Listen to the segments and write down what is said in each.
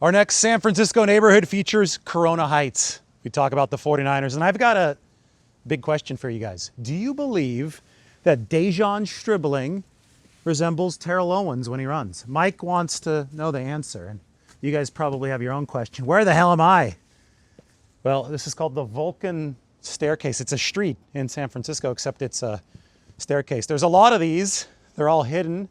Our next San Francisco neighborhood features Corona Heights. We talk about the 49ers, and I've got a big question for you guys. Do you believe that De'Zhaun Stribling resembles Terrell Owens when he runs? Mike wants to know the answer, and you guys probably have your own question. Where the hell am I? Well, this is called the Vulcan Staircase. It's a street in San Francisco, except it's a staircase. There's a lot of these. They're all hidden.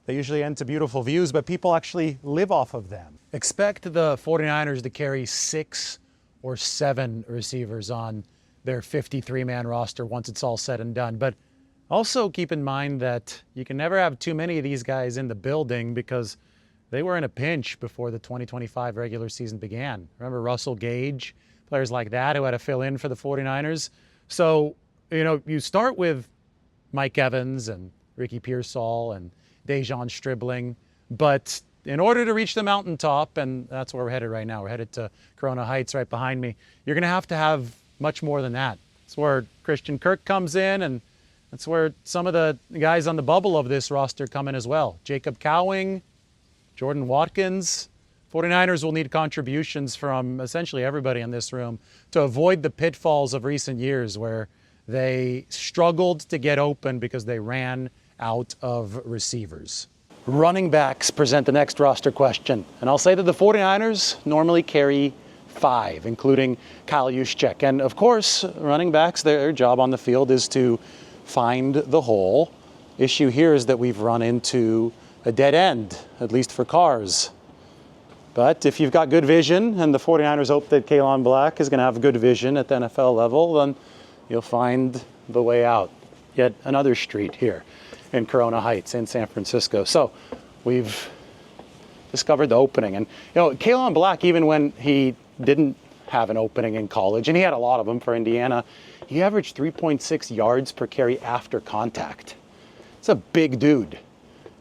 They usually end to beautiful views, but people actually live off of them. Expect the 49ers to carry 6 or 7 receivers on their 53-man roster once it's all said and done. But also keep in mind that you can never have too many of these guys in the building because they were in a pinch before the 2025 regular season began. Remember Russell Gage, players like that who had to fill in for the 49ers? So, you start with Mike Evans and Ricky Pearsall and De'Zhaun Stribling, but in order to reach the mountaintop, and that's where we're headed right now, we're headed to Corona Heights right behind me, you're going to have much more than that. That's where Christian Kirk comes in, and that's where some of the guys on the bubble of this roster come in as well. Jacob Cowing, Jordan Watkins. 49ers will need contributions from essentially everybody in this room to avoid the pitfalls of recent years where they struggled to get open because they ran out of receivers. Running backs present the next roster question. And I'll say that the 49ers normally carry 5, including Kyle Juszczyk. And of course, running backs, their job on the field is to find the hole. Issue here is that we've run into a dead end, at least for cars. But if you've got good vision, and the 49ers hope that Kalon Black is going to have good vision at the NFL level, then you'll find the way out. Yet another street here in Corona Heights in San Francisco. So we've discovered the opening. And, Kalon Black, even when he didn't have an opening in college, and he had a lot of them for Indiana, he averaged 3.6 yards per carry after contact. It's a big dude.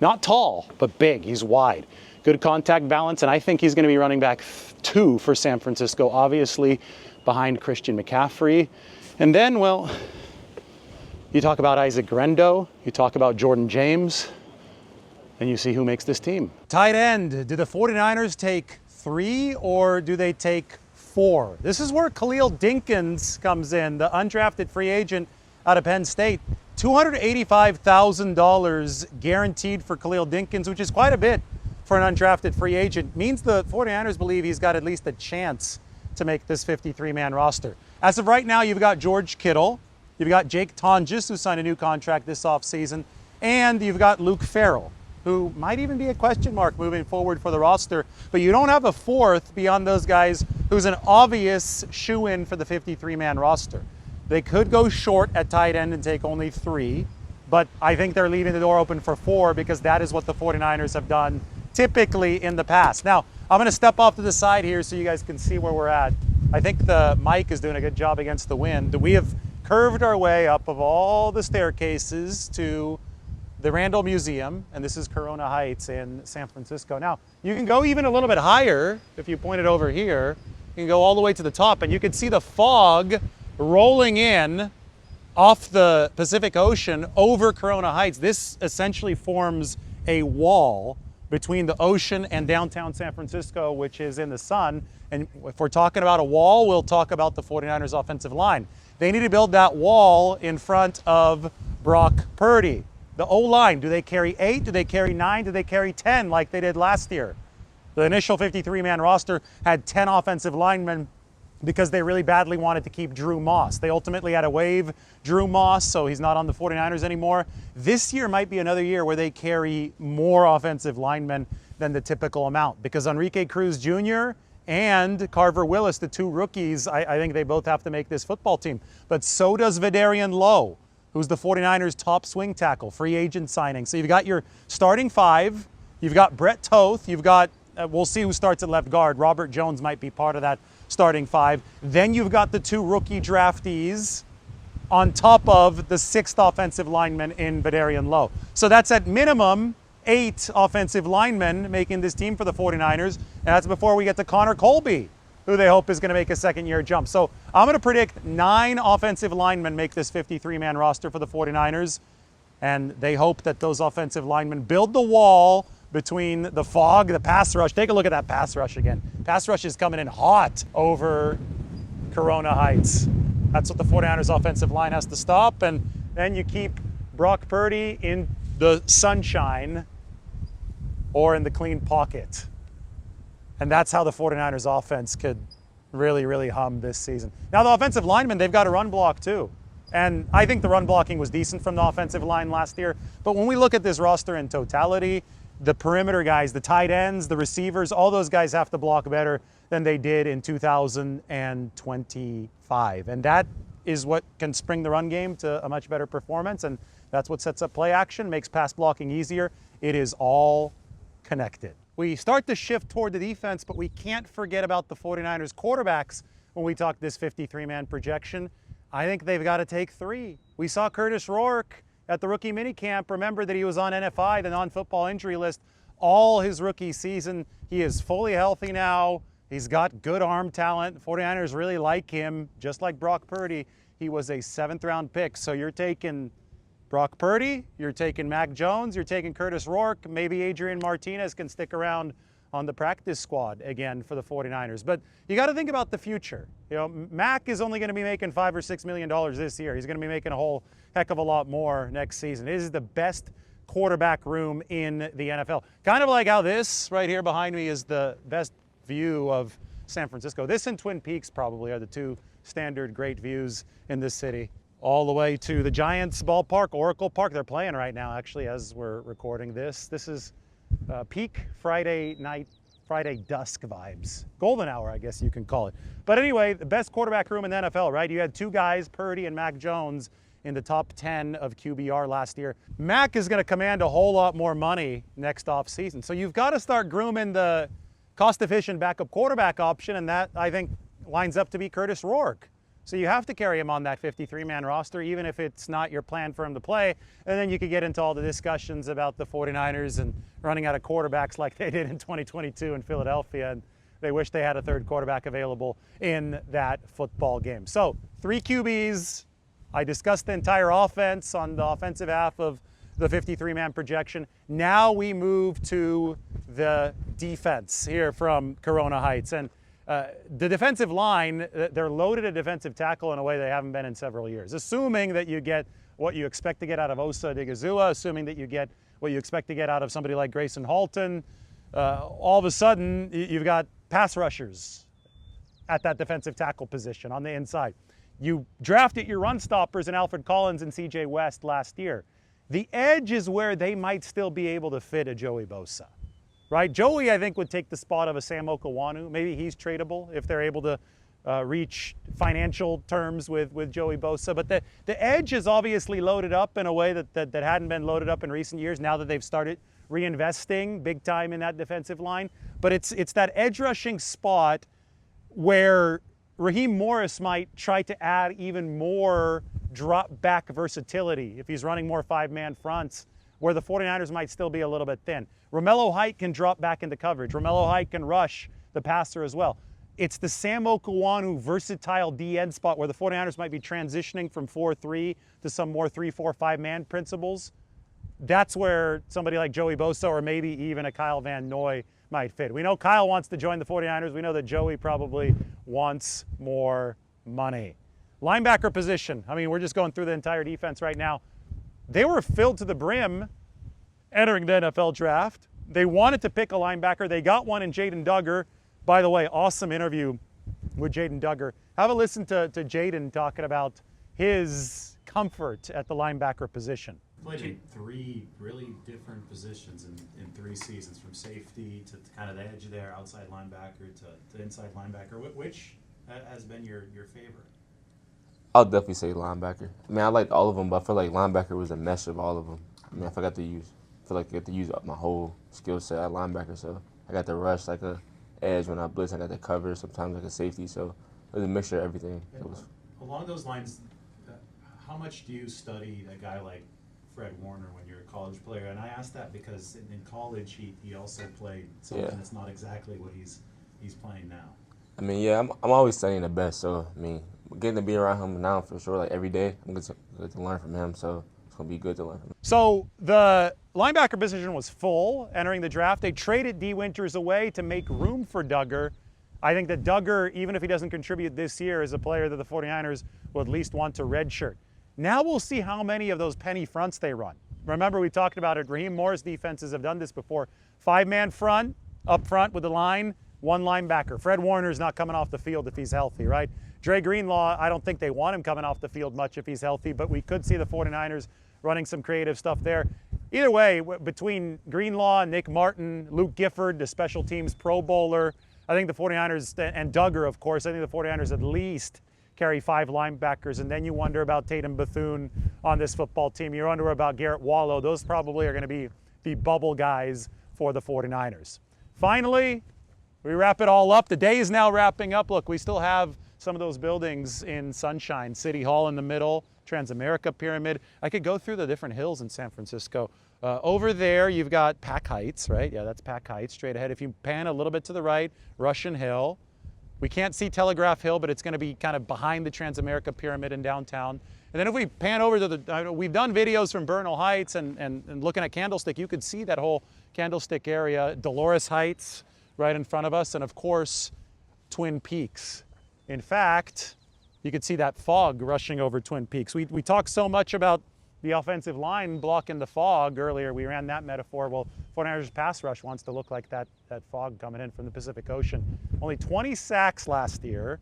Not tall, but big. He's wide. Good contact balance, and I think he's going to be running back 2 for San Francisco, obviously behind Christian McCaffrey. And then, you talk about Isaac Grendo, you talk about Jordan James, and you see who makes this team. Tight end, do the 49ers take 3 or do they take 4? This is where Khalil Dinkins comes in, the undrafted free agent out of Penn State. $285,000 guaranteed for Khalil Dinkins, which is quite a bit for an undrafted free agent. Means the 49ers believe he's got at least a chance to make this 53-man roster. As of right now, you've got George Kittle, you've got Jake Tonjes, who signed a new contract this offseason, and you've got Luke Farrell, who might even be a question mark moving forward for the roster. But you don't have a 4th beyond those guys who's an obvious shoe-in for the 53-man roster. They could go short at tight end and take only 3, but I think they're leaving the door open for 4 because that is what the 49ers have done typically in the past. Now, I'm going to step off to the side here so you guys can see where we're at. I think the mic is doing a good job against the wind. We have curved our way up of all the staircases to the Randall Museum, and this is Corona Heights in San Francisco. Now, you can go even a little bit higher if you point it over here. You can go all the way to the top, and you can see the fog rolling in off the Pacific Ocean over Corona Heights. This essentially forms a wall between the ocean and downtown San Francisco, which is in the sun. And if we're talking about a wall, we'll talk about the 49ers offensive line. They need to build that wall in front of Brock Purdy. The O-line, do they carry 8? Do they carry 9? Do they carry 10 like they did last year? The initial 53-man roster had 10 offensive linemen because they really badly wanted to keep Drew Moss. They ultimately had to waive Drew Moss, so he's not on the 49ers anymore. This year might be another year where they carry more offensive linemen than the typical amount because Enrique Cruz Jr. and Carver Willis, the 2 rookies, I think they both have to make this football team. But so does Vidarian Lowe, who's the 49ers' top swing tackle, free agent signing. So you've got your starting 5. You've got Brett Toth. You've got, we'll see who starts at left guard. Robert Jones might be part of that starting 5. Then you've got the 2 rookie draftees on top of the 6th offensive lineman in Vidarian Lowe. So that's at minimum 8 offensive linemen making this team for the 49ers. And that's before we get to Connor Colby, who they hope is going to make a second-year jump. So I'm going to predict 9 offensive linemen make this 53-man roster for the 49ers. And they hope that those offensive linemen build the wall between the fog, the pass rush. Take a look at that pass rush again. Pass rush is coming in hot over Corona Heights. That's what the 49ers offensive line has to stop, and then you keep Brock Purdy in the sunshine or in the clean pocket. And that's how the 49ers offense could really, really hum this season. Now the offensive linemen, they've got a run block too. And I think the run blocking was decent from the offensive line last year. But when we look at this roster in totality, the perimeter guys, the tight ends, the receivers, all those guys have to block better than they did in 2025. And that is what can spring the run game to a much better performance. And that's what sets up play action, makes pass blocking easier. It is all connected. We start to shift toward the defense, but we can't forget about the 49ers quarterbacks when we talk this 53-man projection. I think they've got to take 3. We saw Curtis Rourke at the rookie minicamp. Remember that he was on NFI, the non-football injury list, all his rookie season. He is fully healthy now. He's got good arm talent. 49ers really like him, just like Brock Purdy. He was a 7th-round pick. So you're taking Brock Purdy, you're taking Mac Jones, you're taking Curtis Rourke. Maybe Adrian Martinez can stick around on the practice squad again for the 49ers. But you got to think about the future. You know, Mac is only going to be making $5 or $6 million this year. He's going to be making a whole heck of a lot more next season. It is the best quarterback room in the NFL. Kind of like how this right here behind me is the best view of San Francisco. This and Twin Peaks probably are the 2 standard great views in this city. All the way to the Giants ballpark, Oracle Park. They're playing right now, actually, as we're recording this. This is peak Friday night, Friday dusk vibes. Golden hour, I guess you can call it. But anyway, the best quarterback room in the NFL, right? You had 2 guys, Purdy and Mac Jones, in the top 10 of QBR last year. Mac is going to command a whole lot more money next offseason. So you've got to start grooming the cost-efficient backup quarterback option, and that, I think, lines up to be Curtis Rourke. So you have to carry him on that 53-man roster, even if it's not your plan for him to play. And then you could get into all the discussions about the 49ers and running out of quarterbacks like they did in 2022 in Philadelphia. And they wish they had a 3rd quarterback available in that football game. So 3 QBs. I discussed the entire offense on the offensive half of the 53-man projection. Now we move to the defense here from Corona Heights. And the defensive line, they're loaded at defensive tackle in a way they haven't been in several years. Assuming that you get what you expect to get out of Osa Odighizuwa, assuming that you get what you expect to get out of somebody like Grayson Halton, all of a sudden you've got pass rushers at that defensive tackle position on the inside. You drafted your run stoppers in Alfred Collins and CJ West last year. The edge is where they might still be able to fit a Joey Bosa. Right? Joey, I think, would take the spot of a Sam Okawanu. Maybe he's tradable if they're able to reach financial terms with Joey Bosa. But the edge is obviously loaded up in a way that hadn't been loaded up in recent years now that they've started reinvesting big time in that defensive line. But it's that edge rushing spot where Raheem Morris might try to add even more drop back versatility if he's running more 5-man fronts, where the 49ers might still be a little bit thin. Romello Height can drop back into coverage. Romello Height can rush the passer as well. It's the Sam Okawanu versatile D-end spot where the 49ers might be transitioning from 4-3 to some more 3-4-5-man principles. That's where somebody like Joey Bosa or maybe even a Kyle Van Noy might fit. We know Kyle wants to join the 49ers. We know that Joey probably wants more money. Linebacker position. I mean, we're just going through the entire defense right now. They were filled to the brim entering the NFL draft. They wanted to pick a linebacker. They got one in Jaden Duggar. By the way, awesome interview with Jaden Duggar. Have a listen to Jaden talking about his comfort at the linebacker position. Played in 3 really different positions in 3 seasons, from safety to kind of the edge there, outside linebacker to inside linebacker. Which has been your favorite? I'll definitely say linebacker. I mean, I liked all of them, but I feel like linebacker was a mesh of all of them. I mean, I got to use my whole skill set at linebacker. So I got to rush like a edge when I blitz. I got to cover sometimes like a safety. So it was a mixture of everything. Along those lines, how much do you study a guy like Fred Warner when you're a college player? And I ask that because in college he also played something that's not exactly what he's playing now. I mean, yeah, I'm always studying the best. So I mean, getting to be around him now for sure, like every day, I'm going to learn from him. So It's going to be good to learn from him. So the linebacker position was full entering the draft. They traded D. Winters away to make room for Duggar. I think that Duggar, even if he doesn't contribute this year, is a player that the 49ers will at least want to redshirt. Now we'll see how many of those penny fronts they run. Remember, we talked about it. Raheem Morris defenses have done this before. 5-man front, up front with the line, 1 linebacker. Fred Warner's not coming off the field if he's healthy, right? Dre Greenlaw, I don't think they want him coming off the field much if he's healthy, but we could see the 49ers running some creative stuff there. Either way, between Greenlaw, Nick Martin, Luke Gifford, the special teams Pro Bowler, I think the 49ers, and Duggar, of course, I think the 49ers at least carry 5 linebackers, and then you wonder about Tatum Bethune on this football team. You wonder about Garrett Wallow. Those probably are going to be the bubble guys for the 49ers. Finally, we wrap it all up. The day is now wrapping up. Look, we still have some of those buildings in sunshine. City Hall in the middle, Transamerica Pyramid. I could go through the different hills in San Francisco. Over there, you've got Pack Heights, right? Yeah, that's Pack Heights straight ahead. If you pan a little bit to the right, Russian Hill. We can't see Telegraph Hill, but it's going to be kind of behind the Transamerica Pyramid in downtown. And then if we pan over to the, we've done videos from Bernal Heights and looking at Candlestick, you could see that whole Candlestick area, Dolores Heights right in front of us, and of course, Twin Peaks. In fact, you could see that fog rushing over Twin Peaks. We talked so much about the offensive line blocking the fog earlier. We ran that metaphor. Well, 49ers pass rush wants to look like that fog coming in from the Pacific Ocean. Only 20 sacks last year,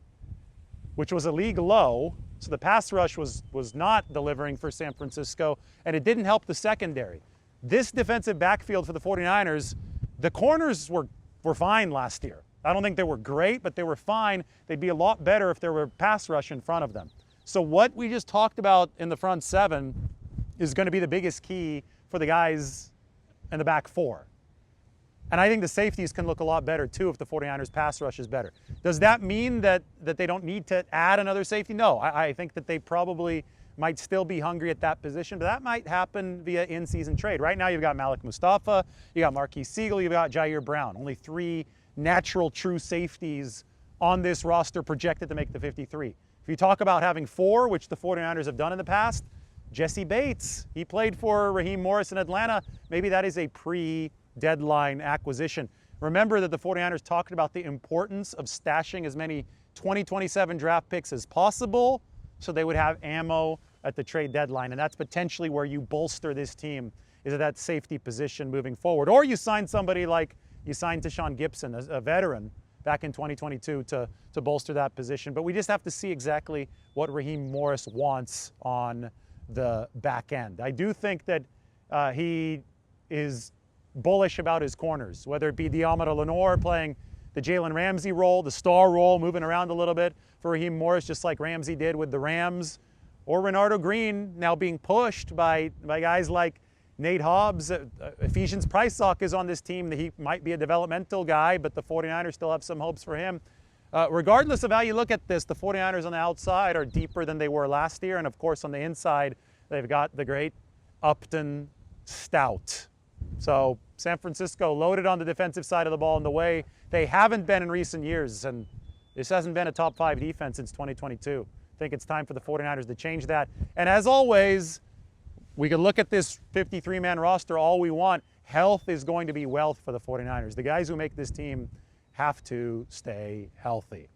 which was a league low. So the pass rush was not delivering for San Francisco, and it didn't help the secondary. This defensive backfield for the 49ers, the corners were fine last year. I don't think they were great, but they were fine. They'd be a lot better if there were pass rush in front of them. So what we just talked about in the front 7 is going to be the biggest key for the guys in the back 4. And I think the safeties can look a lot better too if the 49ers pass rush is better. Does that mean that they don't need to add another safety? No, I think that they probably might still be hungry at that position, but that might happen via in-season trade. Right now you've got Malik Mustafa, you got Marquise Siegel, you've got Jair Brown. Only 3 natural true safeties on this roster projected to make the 53. If you talk about having 4, which the 49ers have done in the past, Jesse Bates, he played for Raheem Morris in Atlanta. Maybe that is a pre-deadline acquisition. Remember that the 49ers talked about the importance of stashing as many 2027 draft picks as possible so they would have ammo at the trade deadline. And that's potentially where you bolster this team, is at that safety position moving forward. Or you sign somebody like you signed Tashawn Gibson, a veteran, back in 2022 to bolster that position. But we just have to see exactly what Raheem Morris wants on the back end. I do think that he is bullish about his corners, whether it be Diamara Lenore playing the Jalen Ramsey role, the star role, moving around a little bit for Raheem Morris, just like Ramsey did with the Rams, or Renardo Green now being pushed by guys like Nate Hobbs. Ephesians Pricesock is on this team. He might be a developmental guy, but the 49ers still have some hopes for him. Regardless of how you look at this, the 49ers on the outside are deeper than they were last year. And of course, on the inside, they've got the great Upton Stout. So San Francisco loaded on the defensive side of the ball in the way they haven't been in recent years. And this hasn't been a top 5 defense since 2022. I think it's time for the 49ers to change that. And as always, we can look at this 53-man roster all we want. Health is going to be wealth for the 49ers. The guys who make this team have to stay healthy.